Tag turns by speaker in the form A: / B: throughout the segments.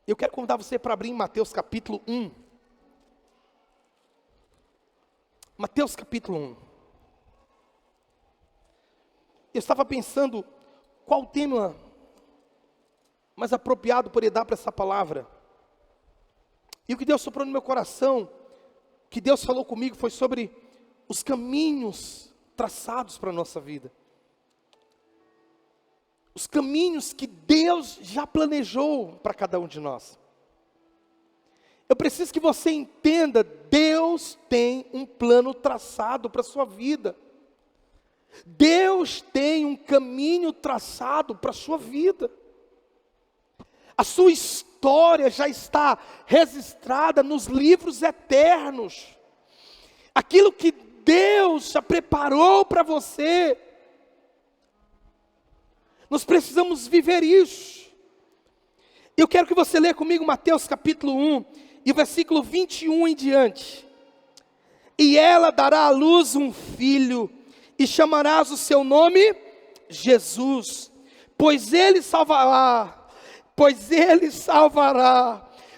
A: Eu quero convidar você para abrir em Mateus capítulo 1. Mateus capítulo 1. Eu estava pensando qual o tema mais apropriado poderia dar para essa palavra. E o que Deus soprou no meu coração, o que Deus falou comigo foi sobre os caminhos traçados para a nossa vida. Os caminhos que Deus já planejou para cada um de nós. Eu preciso que você entenda, Deus tem um plano traçado para a sua vida. Deus tem um caminho traçado para a sua vida. A sua história já está registrada nos livros eternos. Aquilo que Deus já preparou para você. Nós precisamos viver isso. Eu quero que você leia comigo Mateus capítulo 1, e o versículo 21 em diante. E ela dará à luz um filho, e chamarás o seu nome Jesus, pois ele salvará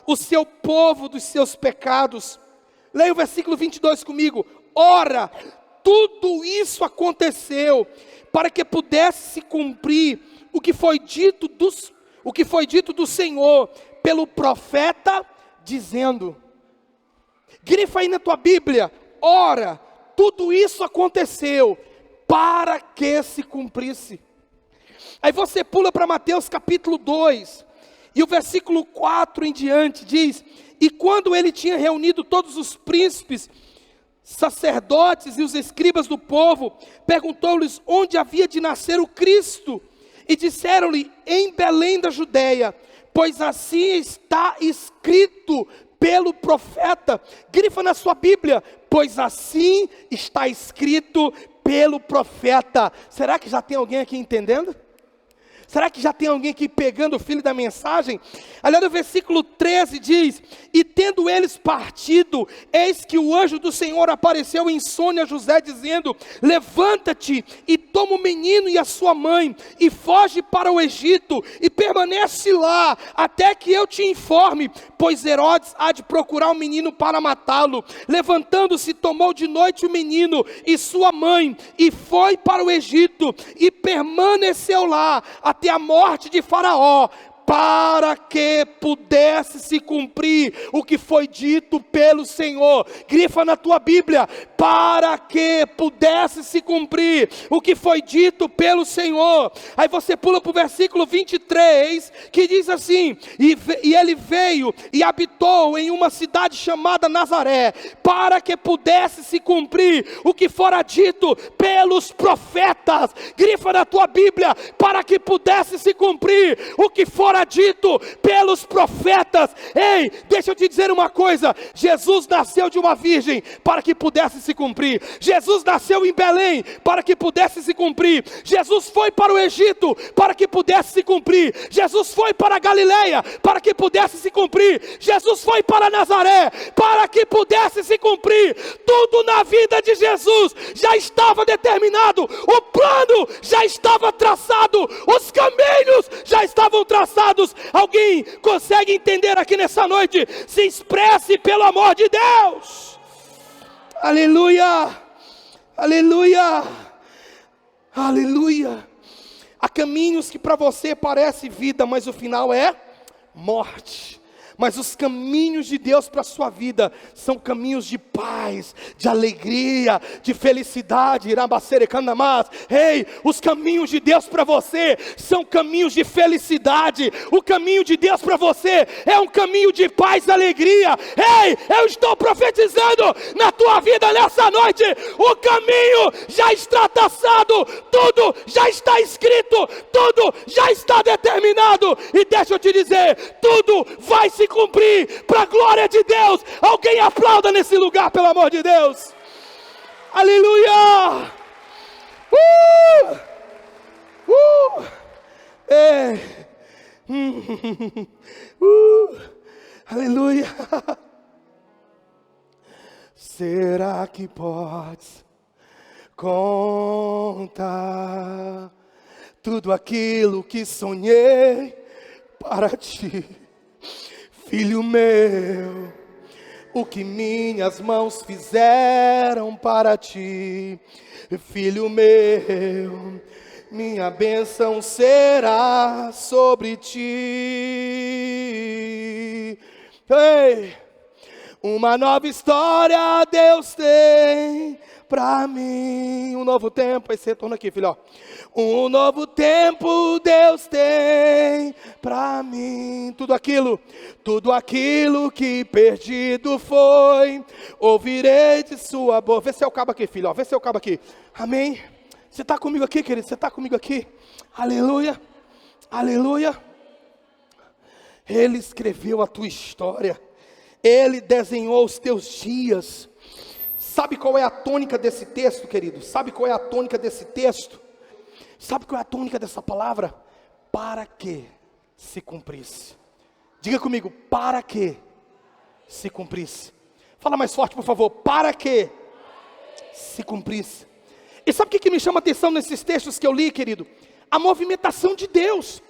A: o seu povo dos seus pecados. Leia o versículo 22 comigo. Ora, tudo isso aconteceu para que pudesse se cumprir o que foi dito do Senhor pelo profeta, dizendo. Grifa aí na tua Bíblia. Ora, tudo isso aconteceu para que se cumprisse. Aí você pula para Mateus capítulo 2, e o versículo 4 em diante diz: e quando ele tinha reunido todos os príncipes, sacerdotes e os escribas do povo, perguntou-lhes onde havia de nascer o Cristo, e disseram-lhe: em Belém da Judeia, pois assim está escrito pelo profeta. Grifa na sua Bíblia, pois assim está escrito pelo profeta. Será que já tem alguém aqui entendendo? Será que já tem alguém aqui pegando o filho da mensagem? Olha, no versículo 13 diz: e tendo eles partido, eis que o anjo do Senhor apareceu em sonho a José, dizendo: levanta-te e toma o menino e a sua mãe, e foge para o Egito, e permanece lá, até que eu te informe, pois Herodes há de procurar o menino para matá-lo. Levantando-se, tomou de noite o menino e sua mãe, e foi para o Egito, e permaneceu lá, até a morte de Faraó, para que pudesse se cumprir o que foi dito pelo Senhor. Grifa na tua Bíblia: para que pudesse se cumprir o que foi dito pelo Senhor. Aí você pula para o versículo 23, que diz assim: e ele veio e habitou em uma cidade chamada Nazaré, para que pudesse se cumprir o que fora dito pelos profetas. Grifa na tua Bíblia: para que pudesse se cumprir o que fora dito pelos profetas. Ei, deixa eu te dizer uma coisa: Jesus nasceu de uma virgem para que pudesse se cumprir. Jesus nasceu em Belém para que pudesse se cumprir. Jesus foi para o Egito para que pudesse se cumprir. Jesus foi para a Galileia para que pudesse se cumprir. Jesus foi para Nazaré para que pudesse se cumprir. Tudo na vida de Jesus já estava determinado, o plano já estava traçado, os caminhos já estavam traçados. Alguém consegue entender aqui nessa noite? Se expresse pelo amor de Deus. Aleluia, aleluia, aleluia. Há caminhos que para você parece vida, mas o final é morte. Mas os caminhos de Deus para a sua vida são caminhos de paz, de alegria, de felicidade. Ei, os caminhos de Deus para você são caminhos de felicidade. O caminho de Deus para você é um caminho de paz e alegria. Ei, eu estou profetizando na tua vida nessa noite. O caminho já está traçado, tudo já está escrito, tudo já está determinado. E deixa eu te dizer, tudo vai se cumprir para a glória de Deus. Alguém aplauda nesse lugar, pelo amor de Deus. Aleluia. Aleluia. Será que podes contar tudo aquilo que sonhei para ti? Filho meu, o que minhas mãos fizeram para ti. Filho meu, minha bênção será sobre ti. Ei, uma nova história Deus tem pra mim. Um novo tempo. Aí você retorna aqui, filho, ó. Um novo tempo Deus tem pra mim. Tudo aquilo que perdido foi, ouvirei de sua boca. Vê se eu cabo aqui, filho, ó. Vê se eu cabo aqui. Amém? Você está comigo aqui, querido? Você está comigo aqui? Aleluia, aleluia. Ele escreveu a tua história. Ele desenhou os teus dias. Sabe qual é a tônica desse texto, querido? Sabe qual é a tônica desse texto? Sabe qual é a tônica dessa palavra? Para que se cumprisse. Diga comigo, para que se cumprisse. Fala mais forte, por favor. Para que se cumprisse. E sabe o que me chama a atenção nesses textos que eu li, querido? A movimentação de Deus.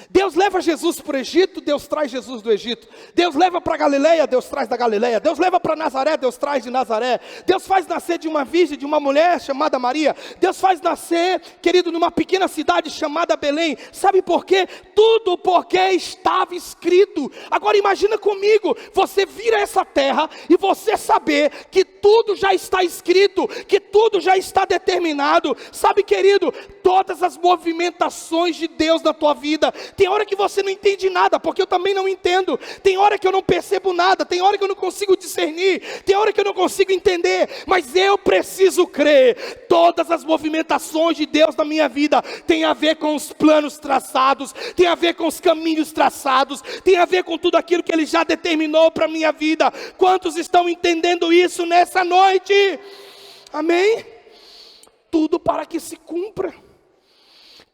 A: Deus leva Jesus para o Egito, Deus traz Jesus do Egito. Deus leva para a Galileia, Deus traz da Galileia. Deus leva para Nazaré, Deus traz de Nazaré. Deus faz nascer de uma virgem, de uma mulher chamada Maria. Deus faz nascer, querido, numa pequena cidade chamada Belém. Sabe por quê? Tudo porque estava escrito. Agora imagina comigo, você vir a essa terra e você saber que tudo já está escrito, que tudo já está determinado. Sabe, querido, todas as movimentações de Deus na tua vida. Tem hora que você não entende nada, porque eu também não entendo. Tem hora que eu não percebo nada, tem hora que eu não consigo discernir, tem hora que eu não consigo entender, mas eu preciso crer. Todas as movimentações de Deus na minha vida tem a ver com os planos traçados, tem a ver com os caminhos traçados, tem a ver com tudo aquilo que Ele já determinou para a minha vida. Quantos estão entendendo isso nessa noite? Amém? Tudo para que se cumpra.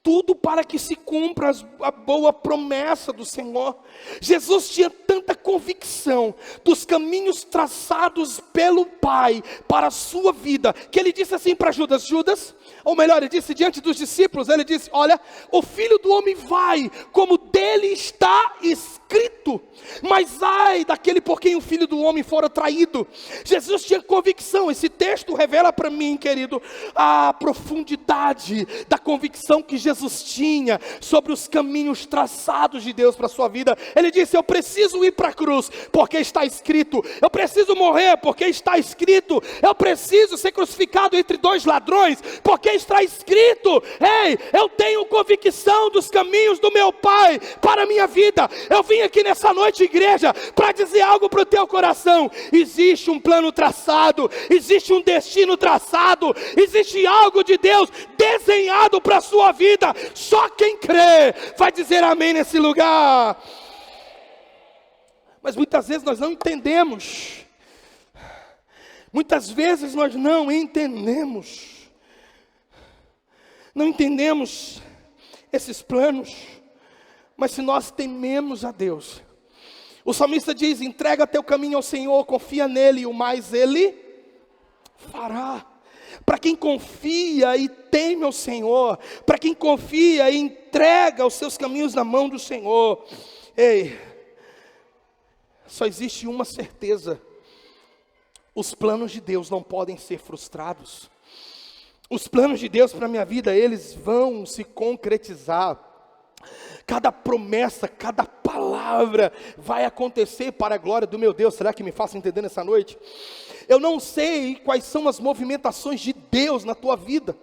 A: Tudo para que se cumpra a boa promessa do Senhor. Jesus tinha tanta convicção dos caminhos traçados pelo Pai para a sua vida, que ele disse assim para Judas, ou melhor, ele disse diante dos discípulos, ele disse, olha, o Filho do Homem vai, como dele está escrito, mas ai daquele por quem o Filho do Homem fora traído. Jesus tinha convicção. Esse texto revela para mim, querido, a profundidade da convicção que Jesus tinha sobre os caminhos traçados de Deus para a sua vida. Ele disse, eu preciso ir para a cruz, porque está escrito. Eu preciso morrer, porque está escrito. Eu preciso ser crucificado entre dois ladrões, porque está escrito. Ei, eu tenho convicção dos caminhos do meu Pai para a minha vida. Eu vim aqui nessa noite, igreja, para dizer algo para o teu coração. Existe um plano traçado, existe um destino traçado, existe algo de Deus desenhado para a sua vida. Só quem crê vai dizer amém nesse lugar. Mas muitas vezes nós não entendemos. Muitas vezes nós não entendemos. Não entendemos esses planos. Mas se nós tememos a Deus, o salmista diz, entrega teu caminho ao Senhor, confia nele, e o mais Ele fará. Para quem confia e teme ao Senhor, para quem confia e entrega os seus caminhos na mão do Senhor, ei, só existe uma certeza: os planos de Deus não podem ser frustrados. Os planos de Deus para a minha vida, eles vão se concretizar. Cada promessa, cada palavra vai acontecer para a glória do meu Deus. Será que me faço entender nessa noite? Eu não sei quais são as movimentações de Deus na tua vida.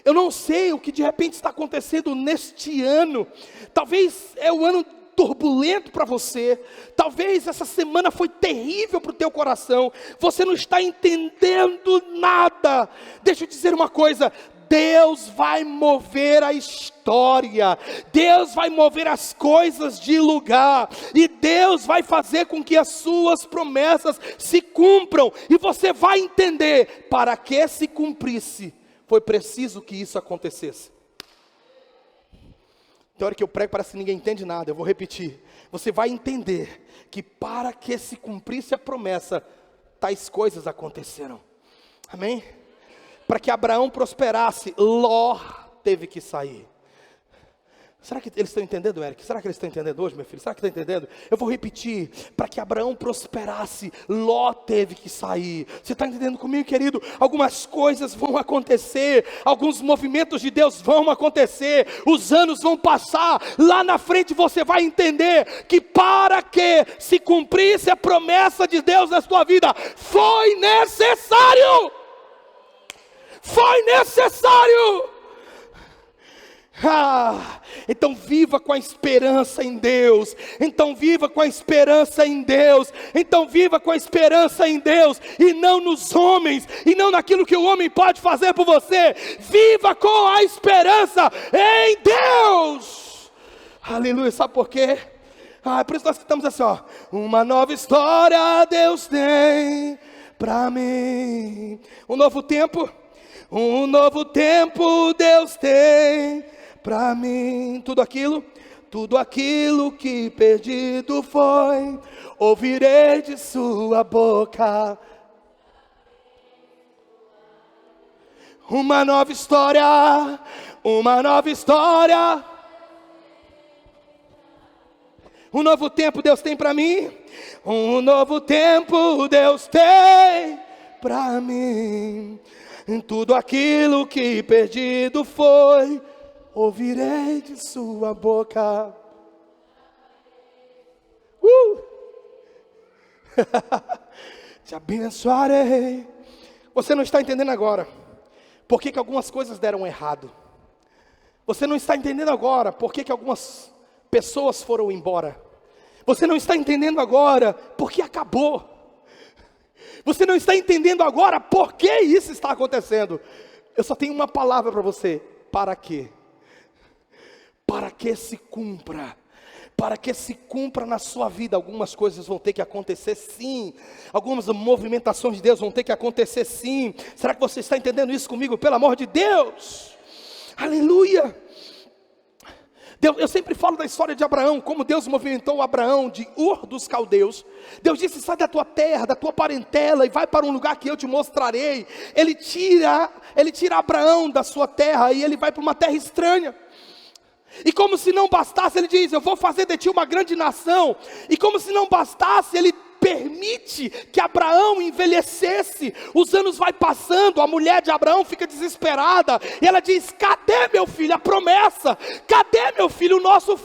A: Eu não sei o que de repente está acontecendo neste ano. Talvez é o ano turbulento para você. Talvez essa semana foi terrível para o teu coração. Você não está entendendo nada. Deixa eu dizer uma coisa: Deus vai mover a história, Deus vai mover as coisas de lugar, e Deus vai fazer com que as suas promessas se cumpram, e você vai entender, para que se cumprisse, foi preciso que isso acontecesse. Tem hora que eu prego, parece que ninguém entende nada, eu vou repetir. Você vai entender que para que se cumprisse a promessa, tais coisas aconteceram. Amém? Para que Abraão prosperasse, Ló teve que sair. Será que eles estão entendendo, Eric? Será que eles estão entendendo hoje, meu filho? Será que estão entendendo? Eu vou repetir. Para que Abraão prosperasse, Ló teve que sair. Você está entendendo comigo, querido? Algumas coisas vão acontecer. Alguns movimentos de Deus vão acontecer. Os anos vão passar. Lá na frente você vai entender que para que se cumprisse a promessa de Deus na sua vida, foi necessário. Foi necessário. Então viva com a esperança em Deus. Então viva com a esperança em Deus. Então viva com a esperança em Deus, e não nos homens, e não naquilo que o homem pode fazer por você. Viva com a esperança em Deus. Aleluia. Sabe por quê? Por isso nós cantamos assim, ó: uma nova história Deus tem pra mim. Um novo tempo Deus tem pra mim. Tudo aquilo que perdido foi, ouvirei de sua boca. Uma nova história. Um novo tempo Deus tem pra mim. Um novo tempo Deus tem pra mim. Em tudo aquilo que perdido foi, ouvirei de sua boca. Te abençoarei. Você não está entendendo agora por que algumas coisas deram errado. Você não está entendendo agora por que algumas pessoas foram embora. Você não está entendendo agora porque acabou. Você não está entendendo agora por que isso está acontecendo. Eu só tenho uma palavra para você: para quê? Para que se cumpra. Para que se cumpra na sua vida. Algumas coisas vão ter que acontecer sim. Algumas movimentações de Deus vão ter que acontecer sim. Será que você está entendendo isso comigo? Pelo amor de Deus. Aleluia. Eu sempre falo da história de Abraão, como Deus movimentou Abraão de Ur dos Caldeus. Deus disse: sai da tua terra, da tua parentela, e vai para um lugar que eu te mostrarei. Ele tira Abraão da sua terra, e ele vai para uma terra estranha. E como se não bastasse, ele diz: eu vou fazer de ti uma grande nação. E como se não bastasse, ele permite que Abraão envelhecesse. Os anos vai passando, a mulher de Abraão fica desesperada, e ela diz: cadê meu filho, a promessa? Cadê meu filho, o nosso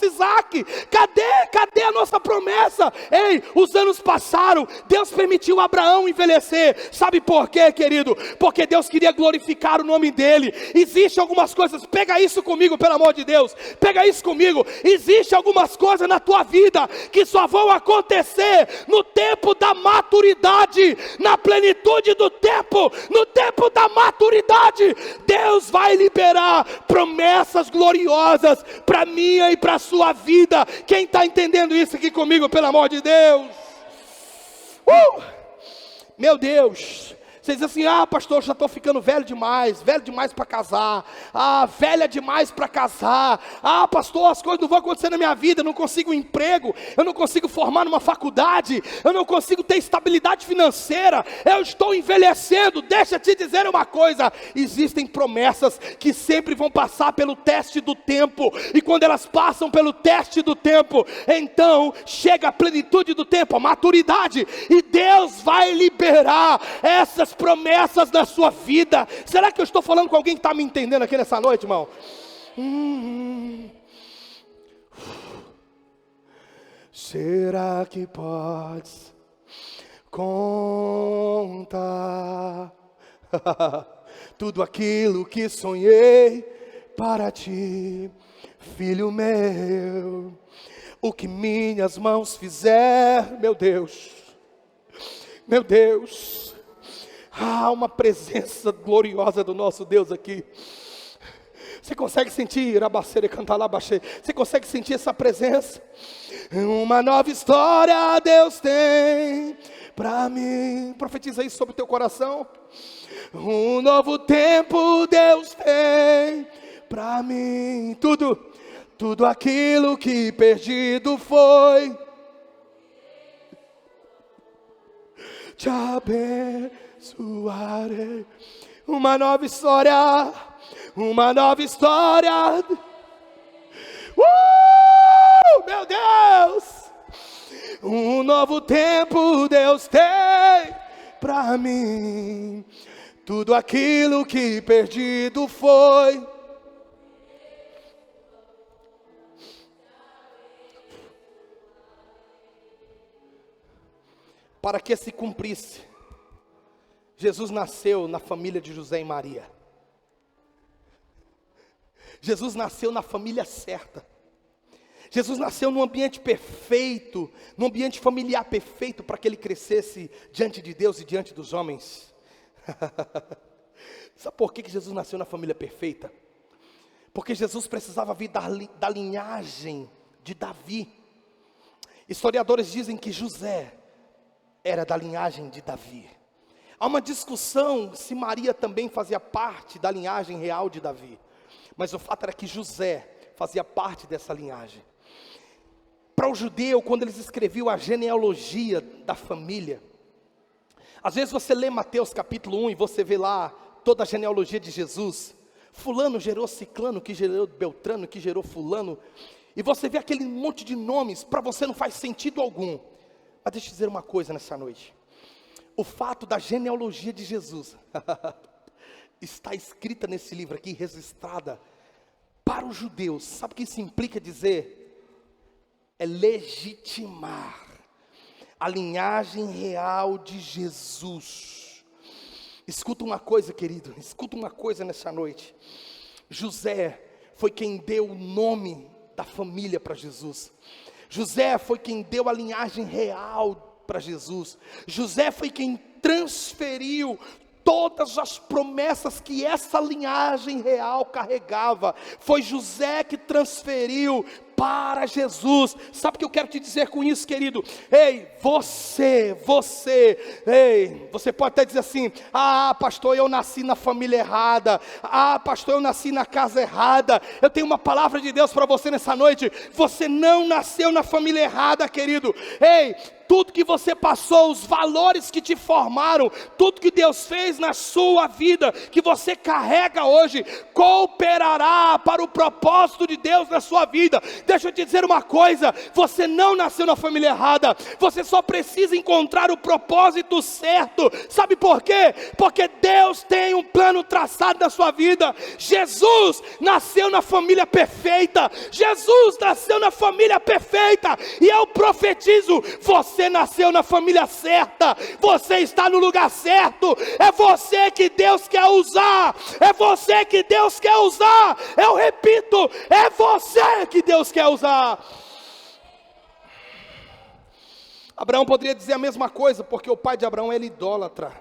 A: Isaac? Cadê a nossa promessa? Ei, os anos passaram, Deus permitiu Abraão envelhecer. Sabe por quê, querido? Porque Deus queria glorificar o nome dele. Existem algumas coisas, pega isso comigo, pelo amor de Deus, pega isso comigo. Existem algumas coisas na tua vida que só vão acontecer no tempo da maturidade, na plenitude do tempo, no tempo da maturidade. Deus vai liberar promessas gloriosas para minha e para a sua vida. Quem está entendendo isso aqui comigo, pelo amor de Deus? Meu Deus. Você diz assim: pastor, eu já estou ficando velho demais para casar. Velha demais para casar. Pastor, as coisas não vão acontecer na minha vida. Eu não consigo um emprego, eu não consigo formar numa faculdade, eu não consigo ter estabilidade financeira, eu estou envelhecendo. Deixa eu te dizer uma coisa: existem promessas que sempre vão passar pelo teste do tempo, e quando elas passam pelo teste do tempo, então chega a plenitude do tempo, a maturidade, e Deus vai liberar essas promessas da sua vida. Será que eu estou falando com alguém que está me entendendo aqui nessa noite, irmão? Será que podes contar tudo aquilo que sonhei para ti, filho meu? O que minhas mãos fizer, meu Deus, meu Deus. Uma presença gloriosa do nosso Deus aqui. Você consegue sentir? Abaceira, cantar lá, baixei. Você consegue sentir essa presença? Uma nova história Deus tem pra mim. Profetiza isso sobre o teu coração. Um novo tempo Deus tem pra mim. Tudo aquilo que perdido foi, te abençoarei. Uma nova história Meu Deus! Um novo tempo Deus tem pra mim. Tudo aquilo que perdido foi. Para que se cumprisse, Jesus nasceu na família de José e Maria. Jesus nasceu na família certa. Jesus nasceu num ambiente perfeito, num ambiente familiar perfeito, para que ele crescesse diante de Deus e diante dos homens. Sabe por que Jesus nasceu na família perfeita? Porque Jesus precisava vir da linhagem de Davi. Historiadores dizem que José era da linhagem de Davi. Há uma discussão se Maria também fazia parte da linhagem real de Davi. Mas o fato era que José fazia parte dessa linhagem. Para o judeu, quando eles escreviam a genealogia da família, às vezes você lê Mateus capítulo 1 e você vê lá toda a genealogia de Jesus. Fulano gerou ciclano, que gerou beltrano, que gerou fulano. E você vê aquele monte de nomes, para você não faz sentido algum. Mas deixa eu dizer uma coisa nessa noite. O fato da genealogia de Jesus está escrita nesse livro aqui, registrada para os judeus. Sabe o que isso implica dizer? É legitimar a linhagem real de Jesus. Escuta uma coisa, querido, escuta uma coisa nessa noite. José foi quem deu o nome da família para Jesus. José foi quem deu a linhagem real para Jesus. José foi quem transferiu todas as promessas que essa linhagem real carregava. Foi José que transferiu para Jesus. Sabe o que eu quero te dizer com isso, querido? Ei, você pode até dizer assim: ah, pastor, eu nasci na família errada. Ah, pastor, eu nasci na casa errada. Eu tenho uma palavra de Deus para você nessa noite. Você não nasceu na família errada, querido. Ei, tudo que você passou, os valores que te formaram, tudo que Deus fez na sua vida, que você carrega hoje, cooperará para o propósito de Deus na sua vida. Deixa eu te dizer uma coisa: você não nasceu na família errada, você só precisa encontrar o propósito certo. Sabe por quê? Porque Deus tem um plano traçado na sua vida. Jesus nasceu na família perfeita, Jesus nasceu na família perfeita, e eu profetizo: você nasceu na família certa, você está no lugar certo, é você que Deus quer usar, é você que Deus quer usar, eu repito, é você que Deus quer usar. Abraão poderia dizer a mesma coisa, porque o pai de Abraão era idólatra.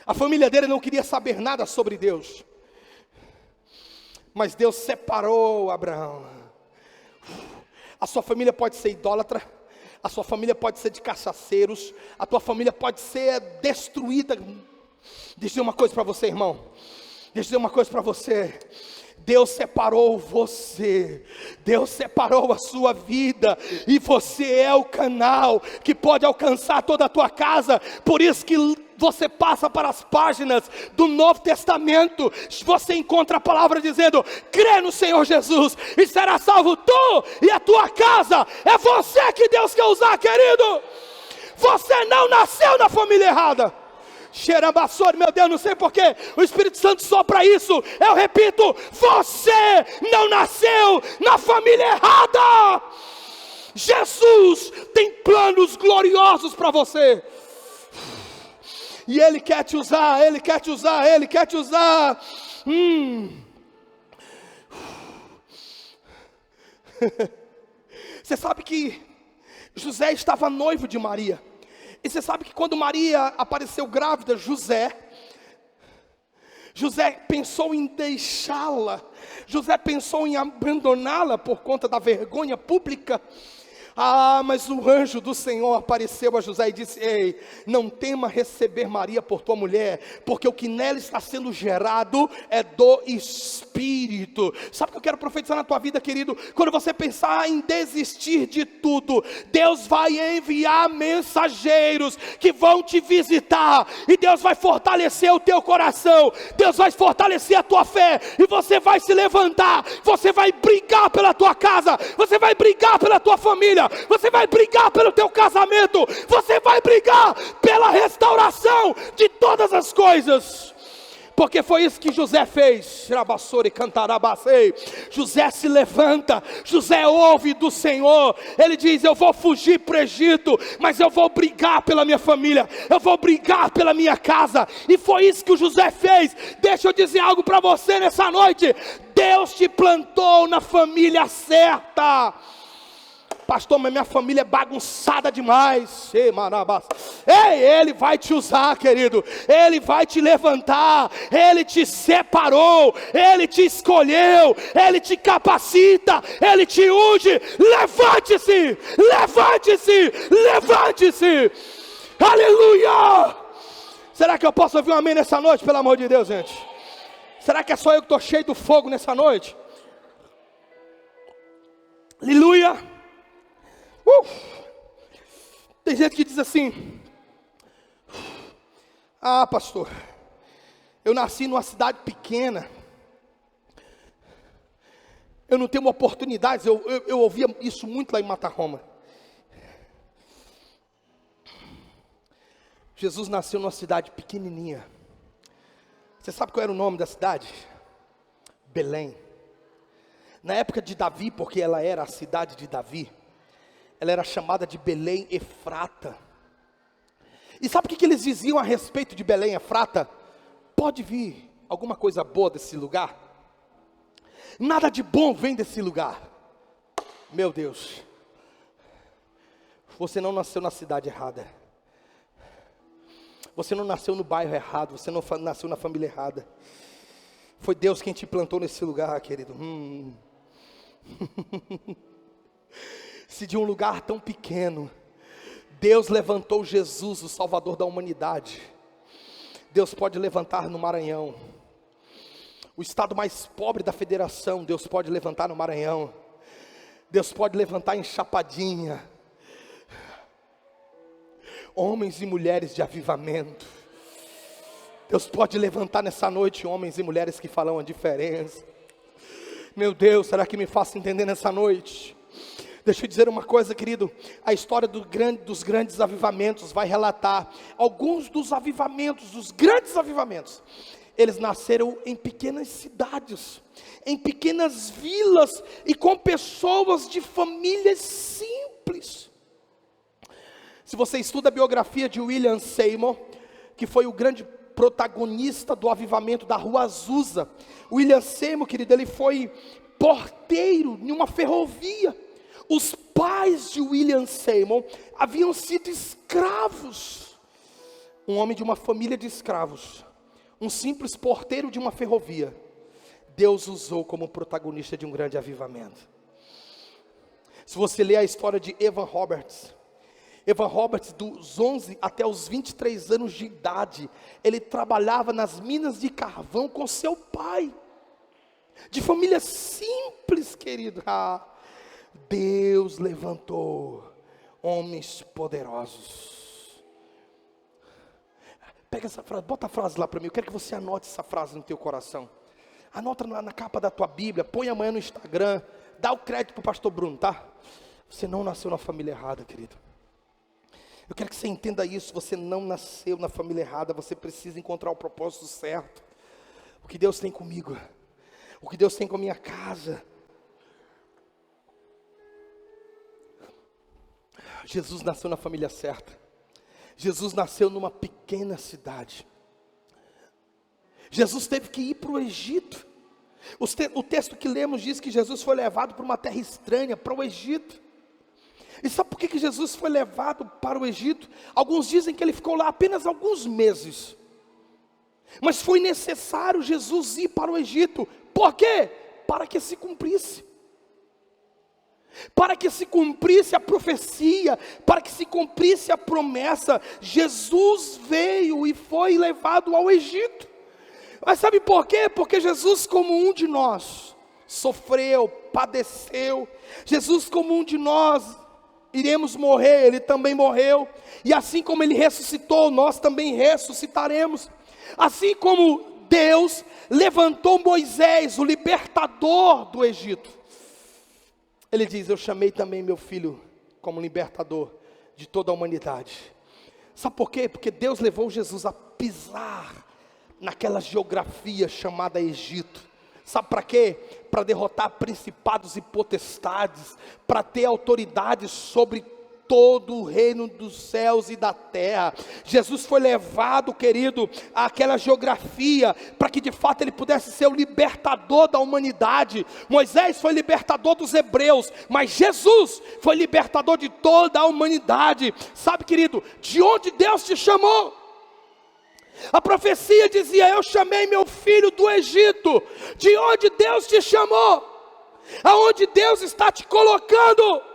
A: A família dele não queria saber nada sobre Deus, mas Deus separou Abraão. A sua família pode ser idólatra, a sua família pode ser de cachaceiros, a tua família pode ser destruída. Deixa eu dizer uma coisa para você, irmão. Deixa eu dizer uma coisa para você. Deus separou você, Deus separou a sua vida, e você é o canal que pode alcançar toda a tua casa. Por isso que você passa para as páginas do Novo Testamento, você encontra a palavra dizendo: crê no Senhor Jesus e será salvo tu e a tua casa. É você que Deus quer usar, querido. Você não nasceu na família errada. Xerabassor, meu Deus, não sei porquê o Espírito Santo sopra isso. Eu repito, você não nasceu na família errada. Jesus tem planos gloriosos para você, e Ele quer te usar, Ele quer te usar, Ele quer te usar. Você sabe que José estava noivo de Maria. E você sabe que quando Maria apareceu grávida, José pensou em deixá-la. José pensou em abandoná-la por conta da vergonha pública. Ah, mas o anjo do Senhor apareceu a José e disse: ei, não tema receber Maria por tua mulher, porque o que nela está sendo gerado é do Espírito. Sabe o que eu quero profetizar na tua vida, querido? Quando você pensar em desistir de tudo, Deus vai enviar mensageiros que vão te visitar, e Deus vai fortalecer o teu coração, Deus vai fortalecer a tua fé, e você vai se levantar, você vai brigar pela tua casa, você vai brigar pela tua família, você vai brigar pelo teu casamento, você vai brigar pela restauração de todas as coisas, porque foi isso que José fez. José se levanta, José ouve do Senhor, ele diz: eu vou fugir para o Egito, mas eu vou brigar pela minha família, eu vou brigar pela minha casa, e foi isso que o José fez. Deixa eu dizer algo para você nessa noite: Deus te plantou na família certa. Pastor, mas minha família é bagunçada demais. Ei, Ele vai te usar, querido. Ele vai te levantar. Ele te separou. Ele te escolheu. Ele te capacita. Ele te unge. Levante-se. Levante-se. Levante-se. Aleluia. Será que eu posso ouvir um amém nessa noite, pelo amor de Deus, gente? Será que é só eu que estou cheio do fogo nessa noite? Aleluia. Tem gente que diz assim: ah, pastor, eu nasci numa cidade pequena, eu não tenho oportunidades. Eu ouvia isso muito lá em Matarroma. Jesus nasceu numa cidade pequenininha. Você sabe qual era o nome da cidade? Belém. Na época de Davi, porque ela era a cidade de Davi, ela era chamada de Belém Efrata. E sabe o que eles diziam a respeito de Belém Efrata? Pode vir alguma coisa boa desse lugar? Nada de bom vem desse lugar. Meu Deus, você não nasceu na cidade errada, você não nasceu no bairro errado, você não nasceu na família errada. Foi Deus quem te plantou nesse lugar, querido. Se de um lugar tão pequeno, Deus levantou Jesus, o Salvador da humanidade, Deus pode levantar no Maranhão. O estado mais pobre da federação, Deus pode levantar no Maranhão. Deus pode levantar em Chapadinha. Homens e mulheres de avivamento. Deus pode levantar nessa noite homens e mulheres que falam a diferença. Meu Deus, será que me faço entender nessa noite? Deixa eu dizer uma coisa, querido. A história dos grandes avivamentos vai relatar alguns dos avivamentos, dos grandes avivamentos. Eles nasceram em pequenas cidades, em pequenas vilas e com pessoas de famílias simples. Se você estuda a biografia de William Seymour, que foi o grande protagonista do avivamento da Rua Azusa. William Seymour, querido, ele foi porteiro em uma ferrovia. Os pais de William Seymour haviam sido escravos. Um homem de uma família de escravos, um simples porteiro de uma ferrovia, Deus usou como protagonista de um grande avivamento. Se você ler a história de Evan Roberts, dos 11 até os 23 anos de idade, ele trabalhava nas minas de carvão com seu pai, de família simples, querido. Deus levantou homens poderosos. Pega essa frase, bota a frase lá para mim. Eu quero que você anote essa frase no teu coração. Anota na capa da tua Bíblia, põe amanhã no Instagram. Dá o crédito para o pastor Bruno, tá? Você não nasceu na família errada, querido. Eu quero que você entenda isso. Você não nasceu na família errada. Você precisa encontrar o propósito certo. O que Deus tem comigo, o que Deus tem com a minha casa. Jesus nasceu na família certa. Jesus nasceu numa pequena cidade. Jesus teve que ir para o Egito. O texto que lemos diz que Jesus foi levado para uma terra estranha, para o Egito. E sabe por que Jesus foi levado para o Egito? Alguns dizem que ele ficou lá apenas alguns meses. Mas foi necessário Jesus ir para o Egito. Por quê? Para que se cumprisse. Para que se cumprisse a profecia, para que se cumprisse a promessa, Jesus veio e foi levado ao Egito. Mas sabe por quê? Porque Jesus, como um de nós, sofreu, padeceu. Jesus, como um de nós, iremos morrer, Ele também morreu. E assim como Ele ressuscitou, nós também ressuscitaremos. Assim como Deus levantou Moisés, o libertador do Egito, Ele diz: eu chamei também meu filho como libertador de toda a humanidade. Sabe por quê? Porque Deus levou Jesus a pisar naquela geografia chamada Egito. Sabe para quê? Para derrotar principados e potestades, para ter autoridade sobre todo o reino dos céus e da terra. Jesus foi levado, querido, àquela geografia, para que de fato ele pudesse ser o libertador da humanidade. Moisés foi libertador dos hebreus, mas Jesus foi libertador de toda a humanidade. Sabe, querido, de onde Deus te chamou? A profecia dizia: eu chamei meu filho do Egito. De onde Deus te chamou? Aonde Deus está te colocando?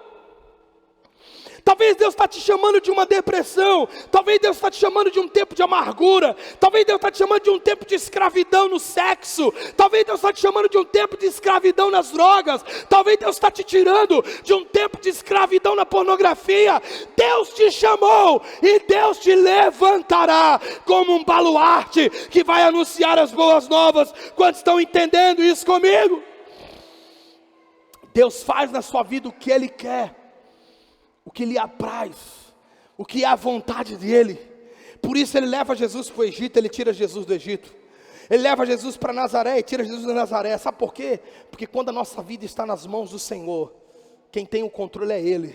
A: Talvez Deus está te chamando de uma depressão. Talvez Deus está te chamando de um tempo de amargura. Talvez Deus está te chamando de um tempo de escravidão no sexo. Talvez Deus está te chamando de um tempo de escravidão nas drogas. Talvez Deus está te tirando de um tempo de escravidão na pornografia. Deus te chamou e Deus te levantará como um baluarte que vai anunciar as boas novas. Quantos estão entendendo isso comigo? Deus faz na sua vida o que Ele quer, o que lhe apraz, o que é a vontade dEle. Por isso Ele leva Jesus para o Egito, Ele tira Jesus do Egito. Ele leva Jesus para Nazaré e tira Jesus de Nazaré. Sabe por quê? Porque quando a nossa vida está nas mãos do Senhor, quem tem o controle é Ele.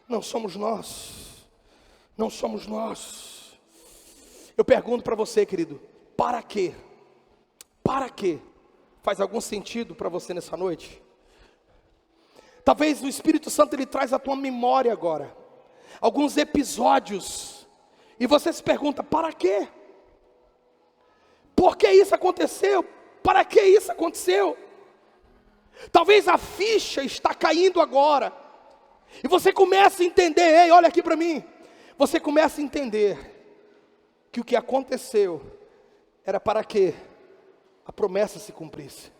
A: Não somos nós. Não somos nós. Eu pergunto para você, querido, para quê? Para quê? Faz algum sentido para você nessa noite? Talvez o Espírito Santo ele traz à tua memória agora alguns episódios, e você se pergunta: para quê? Por que isso aconteceu? Para que isso aconteceu? Talvez a ficha está caindo agora, e você começa a entender. Ei, olha aqui para mim. Você começa a entender que o que aconteceu era para que a promessa se cumprisse.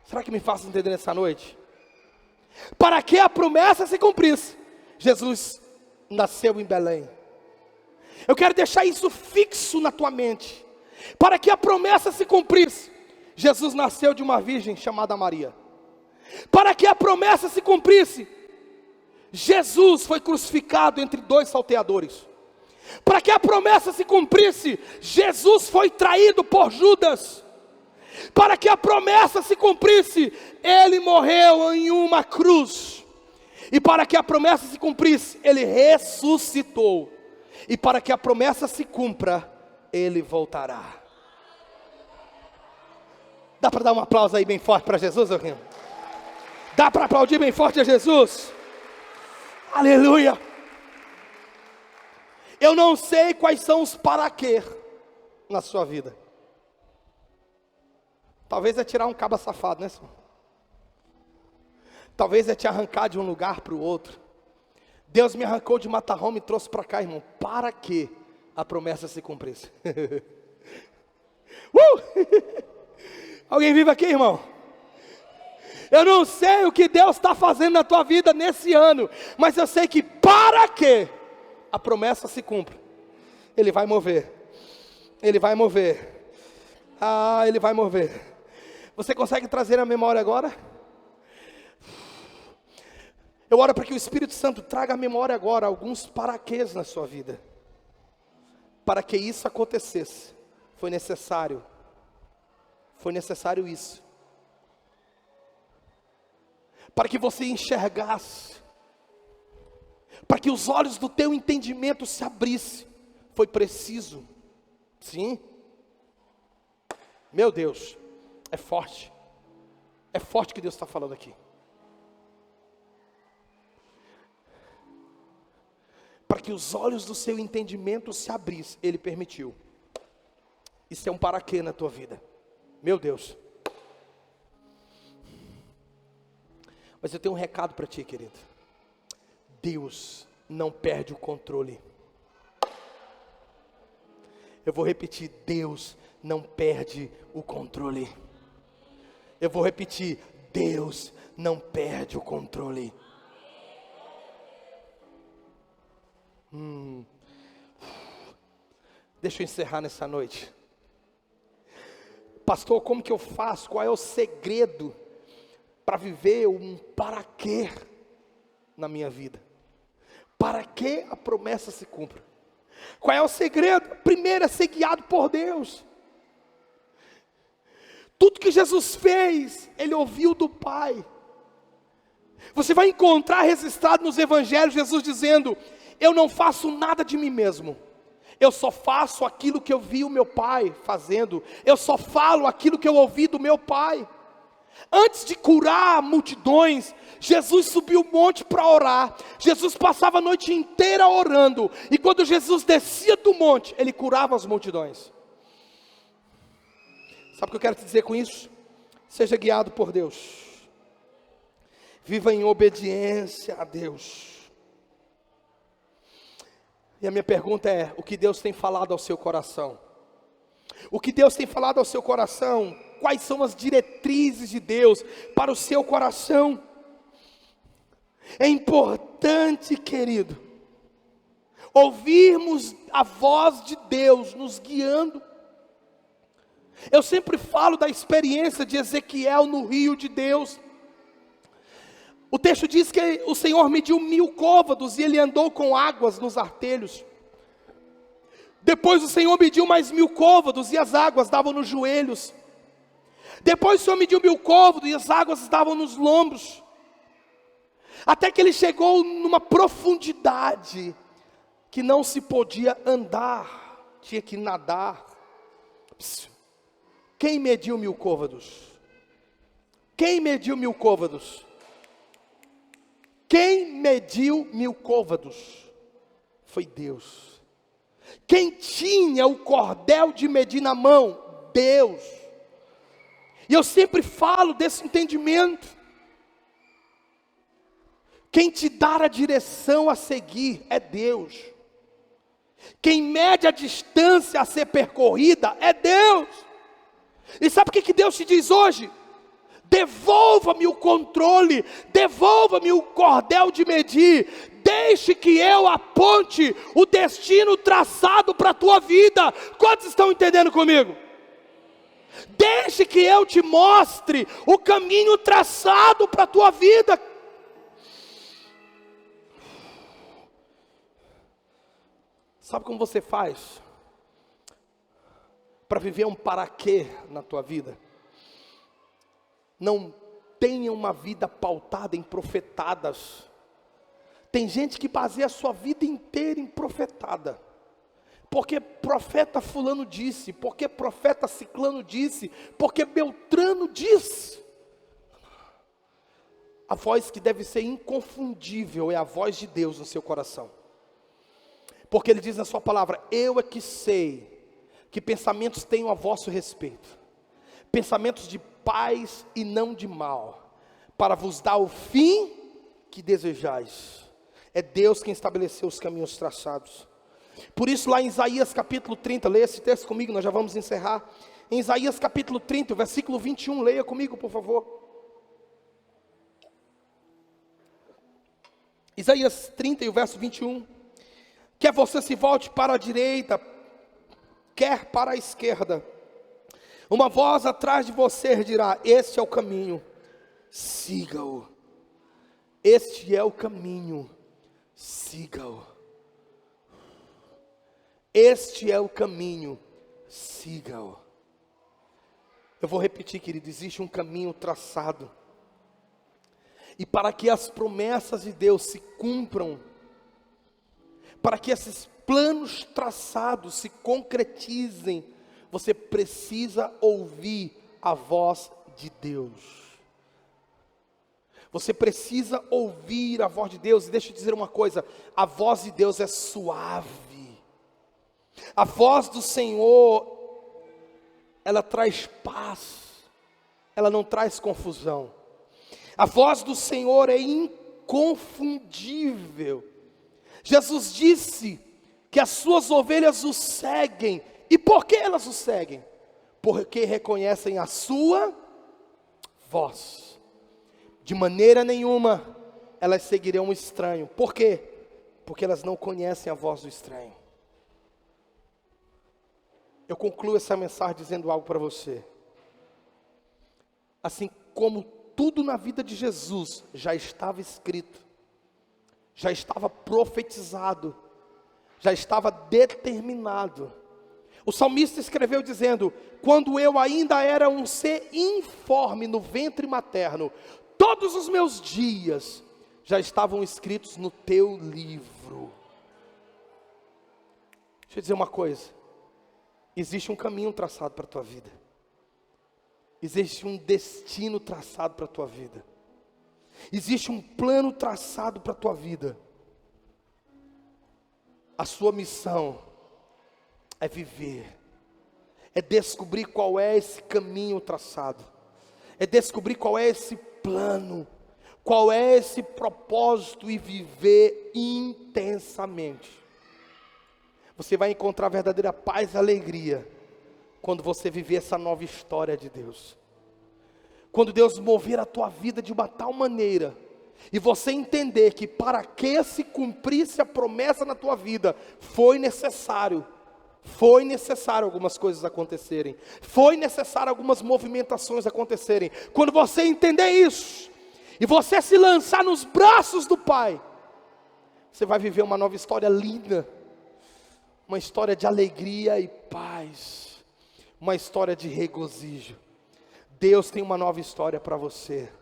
A: Será que me faz entender nessa noite? Para que a promessa se cumprisse, Jesus nasceu em Belém. Eu quero deixar isso fixo na tua mente. Para que a promessa se cumprisse, Jesus nasceu de uma virgem chamada Maria. Para que a promessa se cumprisse, Jesus foi crucificado entre dois salteadores. Para que a promessa se cumprisse, Jesus foi traído por Judas. Para que a promessa se cumprisse, Ele morreu em uma cruz. E para que a promessa se cumprisse, Ele ressuscitou. E para que a promessa se cumpra, Ele voltará. Dá para dar um aplauso aí bem forte para Jesus, irmão? Dá para aplaudir bem forte a Jesus? Aleluia! Eu não sei quais são os para quê na sua vida. Talvez é tirar um cabo safado, né, senhor? Talvez é te arrancar de um lugar para o outro. Deus me arrancou de Matarrão e me trouxe para cá, irmão, para que a promessa se cumprisse. Alguém vive aqui, irmão? Eu não sei o que Deus está fazendo na tua vida nesse ano, mas eu sei que para que a promessa se cumpra, Ele vai mover. Ele vai mover. Ah, Ele vai mover. Você consegue trazer a memória agora? Eu oro para que o Espírito Santo traga à memória agora alguns paraquês na sua vida. Para que isso acontecesse, foi necessário isso. Para que você enxergasse, para que os olhos do teu entendimento se abrissem, foi preciso. Sim. Meu Deus, é forte o que Deus está falando aqui. Para que os olhos do seu entendimento se abrissem, Ele permitiu. Isso é um para quê na tua vida? Meu Deus. Mas eu tenho um recado para ti, querido. Deus não perde o controle. Eu vou repetir, Deus não perde o controle. Eu vou repetir, Deus não perde o controle. Deixa eu encerrar nessa noite. Pastor, como que eu faço? Qual é o segredo para viver um para quê na minha vida? Para que a promessa se cumpra? Qual é o segredo? Primeiro é ser guiado por Deus. Tudo que Jesus fez, Ele ouviu do Pai. Você vai encontrar registrado nos evangelhos Jesus dizendo: eu não faço nada de mim mesmo, eu só faço aquilo que eu vi o meu Pai fazendo, eu só falo aquilo que eu ouvi do meu Pai. Antes de curar multidões, Jesus subiu o monte para orar. Jesus passava a noite inteira orando, e quando Jesus descia do monte, Ele curava as multidões. Sabe o que eu quero te dizer com isso? Seja guiado por Deus. Viva em obediência a Deus. E a minha pergunta é: o que Deus tem falado ao seu coração? O que Deus tem falado ao seu coração? Quais são as diretrizes de Deus para o seu coração? É importante, querido, ouvirmos a voz de Deus nos guiando. Eu sempre falo da experiência de Ezequiel no rio de Deus. O texto diz que o Senhor mediu 1000 côvados e ele andou com águas nos artelhos. Depois o Senhor mediu mais 1000 côvados e as águas davam nos joelhos. Depois o Senhor mediu 1000 côvados e as águas estavam nos lombos. Até que ele chegou numa profundidade que não se podia andar, tinha que nadar. Quem mediu 1000 côvados? Quem mediu 1000 côvados? Quem mediu 1000 côvados? Foi Deus. Quem tinha o cordel de medir na mão? Deus. E eu sempre falo desse entendimento. Quem te dá a direção a seguir é Deus. Quem mede a distância a ser percorrida é Deus. E sabe o que Deus te diz hoje? Devolva-me o controle, devolva-me o cordel de medir, deixe que eu aponte o destino traçado para a tua vida. Quantos estão entendendo comigo? Deixe que eu te mostre o caminho traçado para a tua vida. Sabe como você faz para viver um para quê na tua vida? Não tenha uma vida pautada em profetadas. Tem gente que baseia a sua vida inteira em profetada. Porque profeta fulano disse, porque profeta ciclano disse, porque Beltrano disse. A voz que deve ser inconfundível é a voz de Deus no seu coração. Porque Ele diz na sua palavra: eu é que sei que pensamentos tenho a vosso respeito, pensamentos de paz e não de mal, para vos dar o fim que desejais. É Deus quem estabeleceu os caminhos traçados. Por isso lá em Isaías capítulo 30, leia esse texto comigo, nós já vamos encerrar. Em Isaías capítulo 30, versículo 21, leia comigo por favor. Isaías 30 e o verso 21. Quer você se volte para a direita, quer para a esquerda, uma voz atrás de você dirá: este é o caminho, siga-o. Este é o caminho, siga-o. Este é o caminho, siga-o. Eu vou repetir, querido, existe um caminho traçado. E para que as promessas de Deus se cumpram, para que esses planos traçados se concretizem, você precisa ouvir a voz de Deus. Você precisa ouvir a voz de Deus. E deixa eu dizer uma coisa: a voz de Deus é suave. A voz do Senhor, ela traz paz, ela não traz confusão. A voz do Senhor é inconfundível. Jesus disse que as suas ovelhas o seguem. E por que elas o seguem? Porque reconhecem a sua voz. De maneira nenhuma elas seguirão um estranho. Por quê? Porque elas não conhecem a voz do estranho. Eu concluo essa mensagem dizendo algo para você. Assim como tudo na vida de Jesus já estava escrito, já estava profetizado, já estava determinado. O salmista escreveu dizendo: quando eu ainda era um ser informe no ventre materno, todos os meus dias já estavam escritos no teu livro. Deixa eu dizer uma coisa. Existe um caminho traçado para a tua vida. Existe um destino traçado para a tua vida. Existe um plano traçado para a tua vida. A sua missão é viver. É descobrir qual é esse caminho traçado. É descobrir qual é esse plano. Qual é esse propósito e viver intensamente. Você vai encontrar verdadeira paz e alegria quando você viver essa nova história de Deus. Quando Deus mover a tua vida de uma tal maneira, e você entender que para que se cumprisse a promessa na tua vida, foi necessário algumas coisas acontecerem, foi necessário algumas movimentações acontecerem. Quando você entender isso, e você se lançar nos braços do Pai, você vai viver uma nova história linda, uma história de alegria e paz, uma história de regozijo. Deus tem uma nova história para você.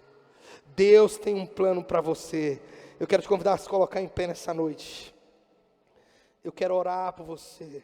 A: Deus tem um plano para você. Eu quero te convidar a se colocar em pé nessa noite. Eu quero orar por você.